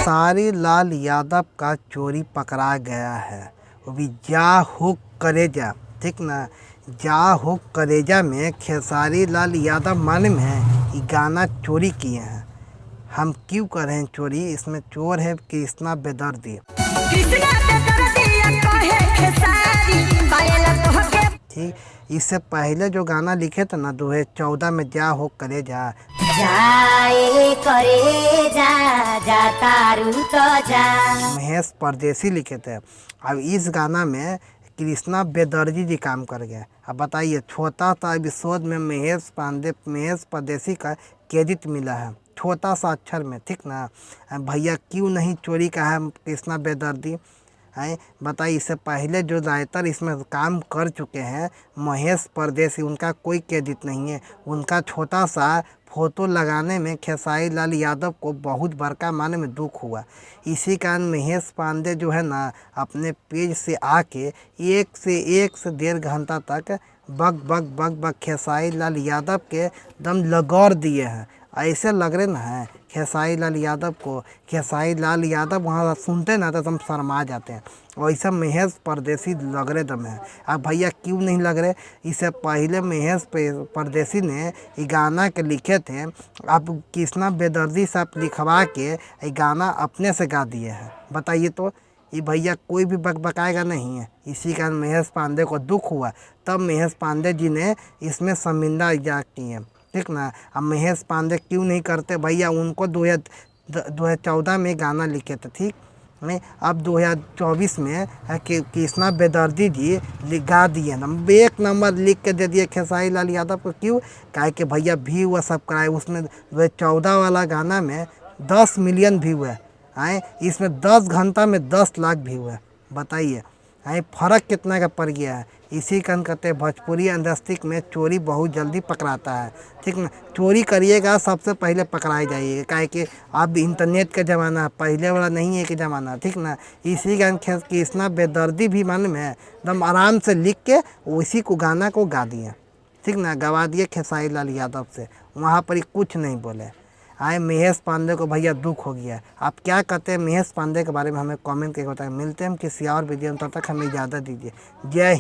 खेसारी लाल यादव का चोरी पकड़ा गया है। वो भी जा हो करेजा, ठीक ना। जा हो करेजा में खेसारी लाल यादव मालूम है ये गाना चोरी किए हैं। हम क्यों कर रहे हैं चोरी, इसमें चोर है कृष्णा बेदर्दी। ठीक, इससे पहले जो गाना लिखे थे ना 2014 में जा हो करेजा, जाए करे जा तारू तो जा, महेश परदेसी लिखे थे। अब इस गाना में कृष्णा बेदर्जी जी काम कर गए। अब बताइए, छोटा सा एपिसोड में महेश परदेसी का क्रेडिट मिला है, छोटा सा अक्षर में, ठीक ना। भैया क्यों नहीं चोरी का है कृष्णा बेदर्दी है, बताइए। इससे पहले जो राइटर इसमें काम कर चुके हैं महेश परदेसी, उनका कोई क्रेडिट नहीं है। उनका छोटा सा फोटो लगाने में खेसारी लाल यादव को बहुत बड़का माने में दुख हुआ। इसी कारण महेश पांडे जो है ना अपने पेज से आके एक से 1.5 घंटा तक बग खेसारी लाल यादव के दम लगौर दिए हैं। ऐसे लग रहे ना है खेसारी लाल यादव को, खेसारी लाल यादव वहाँ सुनते ना तो हम शर्मा जाते हैं। वैसे महेश परदेसी लग रहे दम है। अब भैया क्यों नहीं लग रहे, इससे पहले महेश परदेसी ने ये गाना के लिखे थे। अब कृष्णा बेदर्दी साहब लिखवा के ये गाना अपने से गा दिए हैं। बताइए तो ये भैया कोई भी बकाएगा नहीं है। इसी कारण महेश पांडे को दुख हुआ, तब महेश पांडे जी ने इसमें शर्मिंदा इजाक किए, ठीक ना। अब महेश पांडे क्यों नहीं करते भैया, उनको 2014 में गाना लिखे थे, ठीक नहीं। अब 2024 में कृष्णा बेदर्दी जी गा दिए ना, 1 नंबर लिख के दे दिए खेसारी लाल यादव को। क्यों, काहे कि भैया व्यू हुआ सब कराए। उसमें 2014 वाला गाना में 10 मिलियन व्यू है, इसमें 10 घंटा में 10 लाख व्यू है। बताइए फ़र्क कितना का पड़ गया है। इसी कारण कहते हैं भोजपुरी इंडस्ट्री में चोरी बहुत जल्दी पकड़ाता है, ठीक ना। चोरी करिएगा सबसे पहले पकड़ाई जाइएगा, काहे कि अब इंटरनेट का ज़माना है, पहले वाला नहीं है कि ज़माना, ठीक ना। इसी कारण कृष्णा बेदर्दी भी मालूम है एकदम आराम से लिख के उसी को गाना को गा दिए, ठीक ना। गवा दिए खेसारी लाल यादव से, वहाँ पर ही कुछ नहीं बोले। महेश पांडे को भैया दुख हो गया। आप क्या कहते हैं महेश पांडे के बारे में हमें कमेंट करके बताएं। मिलते हैं हम किसी और वीडियो में, तब तक हमें इजाज़त दीजिए। जय